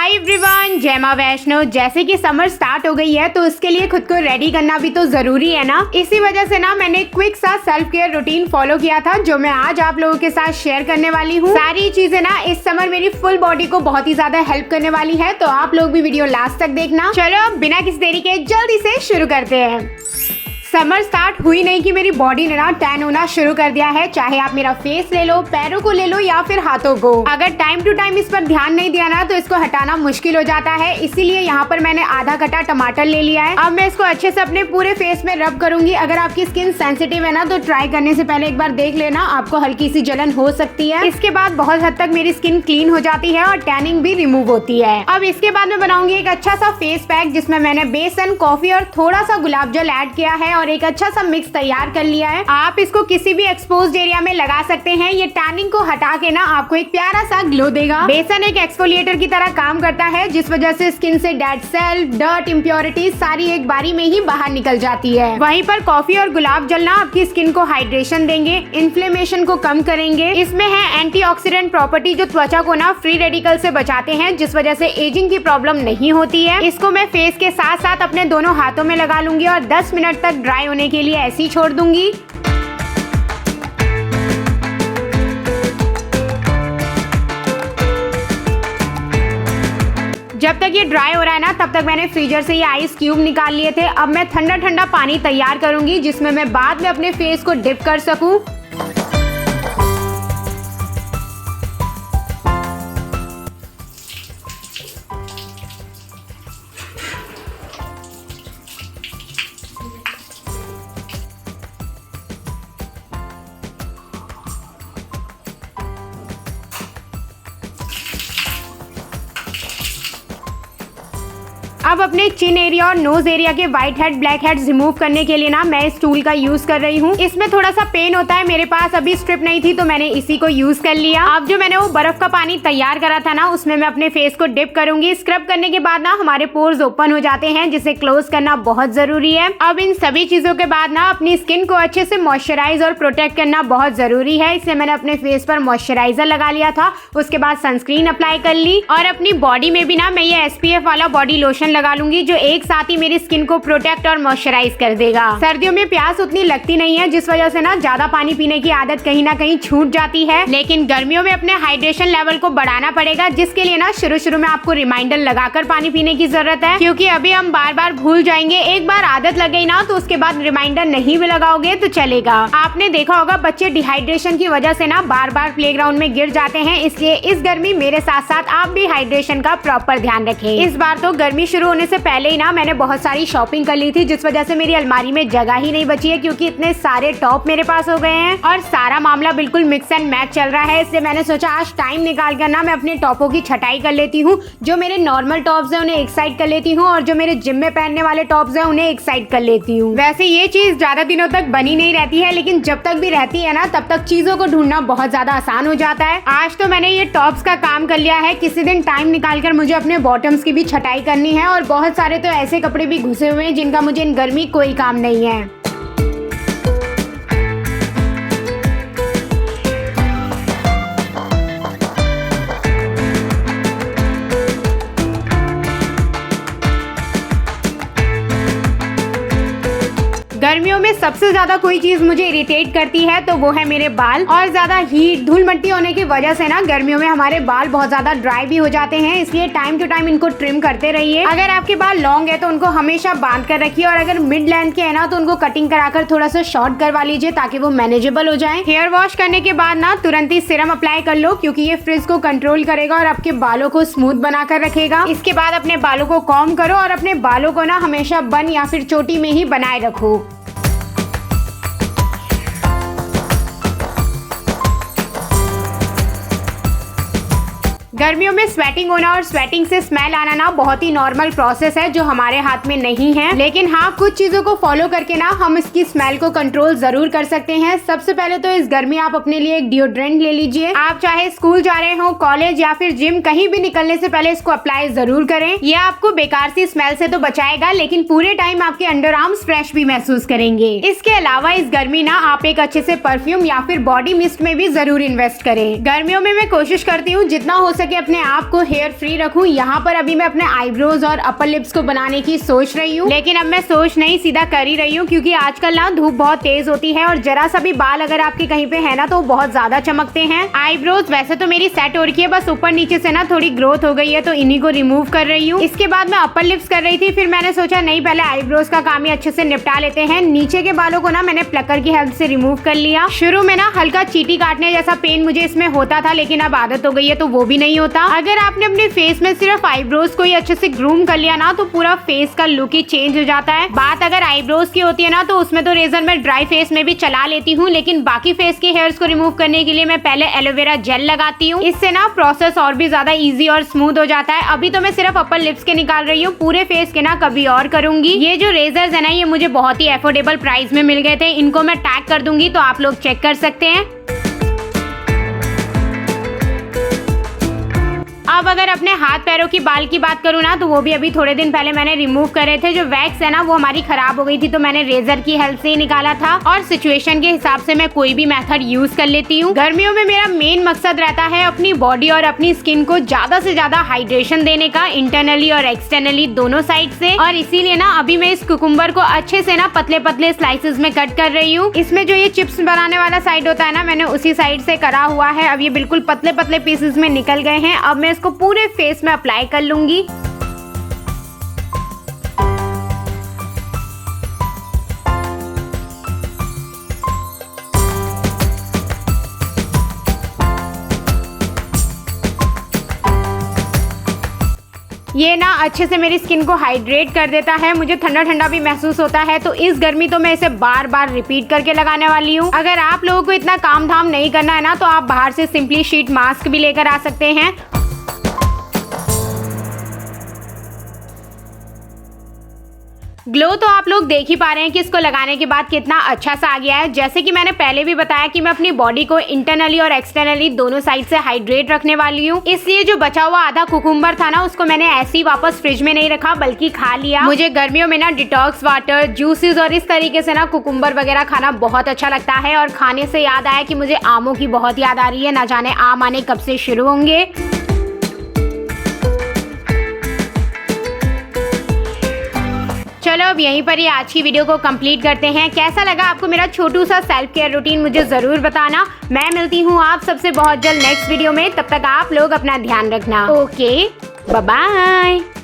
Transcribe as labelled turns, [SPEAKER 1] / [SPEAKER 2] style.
[SPEAKER 1] Hi everyone, जय मां वैष्णो। जैसे कि समर स्टार्ट हो गई है तो उसके लिए खुद को रेडी करना भी तो जरूरी है ना। इसी वजह से ना मैंने क्विक सा सेल्फ केयर रूटीन फॉलो किया था जो मैं आज आप लोगों के साथ शेयर करने वाली हूँ। सारी चीजें ना इस समर मेरी फुल बॉडी को बहुत ही ज्यादा हेल्प करने वाली है, तो आप लोग भी वीडियो लास्ट तक देखना। चलो अब बिना किसी देरी के जल्दी से शुरू करते हैं। समर स्टार्ट हुई नहीं कि मेरी बॉडी ने ना टैन होना शुरू कर दिया है। चाहे आप मेरा फेस ले लो, पैरों को ले लो या फिर हाथों को, अगर टाइम टू टाइम इस पर ध्यान नहीं दिया ना तो इसको हटाना मुश्किल हो जाता है। इसीलिए यहाँ पर मैंने आधा कटा टमाटर ले लिया है। अब मैं इसको अच्छे से अपने पूरे फेस में रब करूंगी। अगर आपकी स्किन सेंसिटिव है ना तो ट्राई करने से पहले एक बार देख लेना, आपको हल्की सी जलन हो सकती है। इसके बाद बहुत हद तक मेरी स्किन क्लीन हो जाती है और टैनिंग भी रिमूव होती है। अब इसके बाद मैं बनाऊंगी एक अच्छा सा फेस पैक जिसमें मैंने बेसन, कॉफी और थोड़ा सा गुलाब जल ऐड किया है और एक अच्छा सा मिक्स तैयार कर लिया है। आप इसको किसी भी एक्सपोज्ड एरिया में लगा सकते हैं। ये टैनिंग को हटा के ना आपको एक प्यारा सा ग्लो देगा। बेसन एक एक्सफोलिएटर की तरह काम करता है जिस वजह से स्किन से डेड सेल, डर्ट, इम्प्योरिटीज सारी एक बारी में ही बाहर निकल जाती है। वहीं पर कॉफी और गुलाब जल ना आपकी स्किन को हाइड्रेशन देंगे, इन्फ्लेमेशन को कम करेंगे। इसमें है एंटीऑक्सीडेंट प्रॉपर्टी जो त्वचा को ना फ्री रेडिकल से बचाते हैं, जिस वजह से एजिंग की प्रॉब्लम नहीं होती है। इसको मैं फेस के साथ साथ अपने दोनों हाथों में लगा लूंगी और 10 मिनट तक ड्राई होने के लिए ऐसे ही छोड़ दूंगी। जब तक ये ड्राई हो रहा है ना तब तक मैंने फ्रीजर से ये आइस क्यूब निकाल लिए थे। अब मैं ठंडा ठंडा पानी तैयार करूंगी जिसमें मैं बाद में अपने फेस को डिप कर सकूं। अब अपने चिन एरिया और नोज एरिया के white head, black head remove करने के लिए ना मैं इस टूल का यूज कर रही हूँ। इसमें थोड़ा सा पेन होता है, मेरे पास अभी स्ट्रिप नहीं थी तो मैंने इसी को यूज कर लिया। अब जो मैंने वो बर्फ का पानी तैयार करा था ना उसमें मैं अपने फेस को डिप करूंगी। स्क्रब करने के बाद ना हमारे पोर्स ओपन हो जाते हैं जिसे क्लोज करना बहुत जरूरी है। अब इन सभी चीजों के बाद ना अपनी स्किन को अच्छे से मॉइस्चराइज और प्रोटेक्ट करना बहुत जरूरी है। इसलिए मैंने अपने फेस पर मॉइस्चराइजर लगा लिया था, उसके बाद सनस्क्रीन अप्लाई कर ली और अपनी बॉडी में भी ना मैं ये SPF वाला बॉडी लोशन लगा लूंगी जो एक साथ ही मेरी स्किन को प्रोटेक्ट और मॉइस्चराइज कर देगा। सर्दियों में प्यास उतनी लगती नहीं है जिस वजह से ना ज्यादा पानी पीने की आदत कहीं ना कहीं छूट जाती है, लेकिन गर्मियों में अपने हाइड्रेशन लेवल को बढ़ाना पड़ेगा, जिसके लिए ना शुरू में आपको रिमाइंडर लगाकर पानी पीने की जरूरत है, क्योंकि अभी हम बार बार भूल जाएंगे। एक बार आदत लग गई ना तो उसके बाद रिमाइंडर नहीं भी लगाओगे तो चलेगा। आपने देखा होगा बच्चे डिहाइड्रेशन की वजह से ना बार बार प्लेग्राउंड में गिर जाते हैं, इसलिए इस गर्मी मेरे साथ साथ आप भी हाइड्रेशन का प्रॉपर ध्यान रखें। इस बार तो गर्मी शुरू होने से पहले ही ना मैंने बहुत सारी शॉपिंग कर ली थी जिस वजह से मेरी अलमारी में जगह ही नहीं बची है, क्योंकि इतने सारे टॉप मेरे पास हो गए हैं और सारा मामला बिल्कुल मिक्स एंड मैच चल रहा है। इसलिए मैंने सोचा आज टाइम निकाल कर ना मैं अपने टॉपों की छटाई कर लेती हूँ। जो मेरे नॉर्मल टॉप्स हैं उन्हें एक साइड कर लेती हूँ और जो मेरे जिम में पहनने वाले टॉप्स हैं उन्हें एक साइड कर लेती हूँ। वैसे ये चीज ज्यादा दिनों तक बनी नहीं रहती है, लेकिन जब तक भी रहती है ना तब तक चीजों को ढूंढना बहुत ज्यादा आसान हो जाता है। आज तो मैंने ये टॉप्स का काम कर लिया है, किसी दिन टाइम निकाल कर मुझे अपने बॉटम्स की भी छटाई करनी है और बहुत सारे तो ऐसे कपड़े भी घुसे हुए हैं जिनका मुझे इन गर्मी कोई काम नहीं है। गर्मियों में सबसे ज्यादा कोई चीज मुझे इरिटेट करती है तो वो है मेरे बाल। और ज्यादा हीट, धूल मिट्टी होने की वजह से ना गर्मियों में हमारे बाल बहुत ज्यादा ड्राई भी हो जाते हैं, इसलिए टाइम टू टाइम इनको ट्रिम करते रहिए। अगर आपके बाल लॉन्ग है तो उनको हमेशा बांध कर रखिए और अगर मिड लेंथ के है ना तो उनको कटिंग कराकर थोड़ा सा शॉर्ट करवा लीजिए ताकि वो मैनेजेबल हो जाए। हेयर वॉश करने के बाद ना तुरंत ही सीरम अप्लाई कर लो, क्योंकि ये फ्रिज को कंट्रोल करेगा और आपके बालों को स्मूथ बनाकर रखेगा। इसके बाद अपने बालों को कॉम्ब करो और अपने बालों को ना हमेशा बन या फिर चोटी में ही बनाए रखो। गर्मियों में स्वेटिंग होना और स्वेटिंग से स्मेल आना ना बहुत ही नॉर्मल प्रोसेस है जो हमारे हाथ में नहीं है, लेकिन हाँ कुछ चीजों को फॉलो करके ना हम इसकी स्मेल को कंट्रोल जरूर कर सकते हैं। सबसे पहले तो इस गर्मी आप अपने लिए एक डिओड्रेंट ले लीजिए। आप चाहे स्कूल जा रहे हो, कॉलेज या फिर जिम, कहीं भी निकलने से पहले इसको अप्लाई जरूर करें। यह आपको बेकार सी स्मेल से तो बचाएगा, लेकिन पूरे टाइम आपके अंडर आर्म्स फ्रेश भी महसूस करेंगे। इसके अलावा इस गर्मी ना आप एक अच्छे से परफ्यूम या फिर बॉडी मिस्ट में भी जरूर इन्वेस्ट करें। गर्मियों में मैं कोशिश करती हूँ जितना हो सके सके अपने आप को हेयर फ्री रखूं। यहाँ पर अभी मैं अपने आईब्रोज और अपर लिप्स को बनाने की सोच रही हूँ, लेकिन अब मैं सोच नहीं सीधा कर ही रही हूँ, क्योंकि आजकल ना धूप बहुत तेज होती है और जरा सा भी बाल अगर आपके कहीं पे है ना तो बहुत ज्यादा चमकते हैं। आईब्रोज वैसे तो मेरी सेट हो रखी है, बस ऊपर नीचे से ना थोड़ी ग्रोथ हो गई है, तो इन्हीं को रिमूव कर रही हूँ। इसके बाद मैं अपर लिप्स कर रही थी, फिर मैंने सोचा नहीं पहले आईब्रोज का काम ही अच्छे से निपटा लेते हैं। नीचे के बालों को ना मैंने प्लकर की हेल्प से रिमूव कर लिया। शुरू में ना हल्का चींटी काटने जैसा पेन मुझे इसमें होता था, लेकिन अब आदत हो गई है तो वो भी नहीं होता। अगर आपने अपने फेस में सिर्फ आईब्रोज को ही अच्छे से ग्रूम कर लिया ना तो पूरा फेस का लुक ही चेंज हो जाता है। बात अगर आईब्रोज की होती है ना तो उसमें तो रेजर मैं ड्राई फेस में भी चला लेती हूँ, लेकिन बाकी फेस के हेयर्स को रिमूव करने के लिए मैं पहले एलोवेरा जेल लगाती हूँ। इससे ना प्रोसेस और भी ज्यादा इजी और स्मूथ हो जाता है। अभी तो मैं सिर्फ अपर लिप्स के निकाल रही हूँ, पूरे फेस के ना कभी और करूंगी। ये जो रेजर्स है ना ये मुझे बहुत ही अफोर्डेबल प्राइस में मिल गए थे, इनको मैं टैग कर दूंगी तो आप लोग चेक कर सकते हैं। अब अगर अपने हाथ पैरों की बाल की बात करूँ ना तो वो भी अभी थोड़े दिन पहले मैंने रिमूव करे थे। जो वैक्स है ना वो हमारी खराब हो गई थी, तो मैंने रेजर की हेल्प से ही निकाला था और सिचुएशन के हिसाब से मैं कोई भी मेथड यूज कर लेती हूँ। गर्मियों में मेरा मेन मकसद रहता है अपनी बॉडी और अपनी स्किन को ज्यादा से ज्यादा हाइड्रेशन देने का, इंटरनली और एक्सटर्नली दोनों साइड से। और इसीलिए ना अभी मैं इस कुकुम्बर को अच्छे से ना पतले पतले स्लाइसेस में कट कर रही हूँ। इसमें जो ये चिप्स बनाने वाला साइड होता है ना मैंने उसी साइड से करा हुआ है। अब ये बिल्कुल पतले पतले पीसेस में निकल गए हैं। अब मैं इसको पूरे फेस में अप्लाई कर लूंगी। ये ना अच्छे से मेरी स्किन को हाइड्रेट कर देता है, मुझे ठंडा ठंडा भी महसूस होता है, तो इस गर्मी तो मैं इसे बार बार रिपीट करके लगाने वाली हूँ। अगर आप लोगों को इतना काम धाम नहीं करना है ना तो आप बाहर से सिंपली शीट मास्क भी लेकर आ सकते हैं। ग्लो तो आप लोग देख ही पा रहे हैं कि इसको लगाने के बाद कितना अच्छा सा आ गया है। जैसे कि मैंने पहले भी बताया कि मैं अपनी बॉडी को इंटरनली और एक्सटर्नली दोनों साइड से हाइड्रेट रखने वाली हूँ, इसलिए जो बचा हुआ आधा कुकुम्बर था ना उसको मैंने ऐसे ही वापस फ्रिज में नहीं रखा बल्कि खा लिया। मुझे गर्मियों में ना डिटॉक्स वाटर, जूसेस और इस तरीके से ना कुकुम्बर वगैरह खाना बहुत अच्छा लगता है। और खाने से याद आया कि मुझे आमों की बहुत याद आ रही है, ना जाने आम आने कब से शुरू होंगे। चलो अब यहीं पर ही आज की वीडियो को कंप्लीट करते हैं। कैसा लगा आपको मेरा छोटू सा सेल्फ केयर रूटीन मुझे जरूर बताना। मैं मिलती हूँ आप सबसे बहुत जल्द नेक्स्ट वीडियो में, तब तक आप लोग अपना ध्यान रखना। Okay bye bye.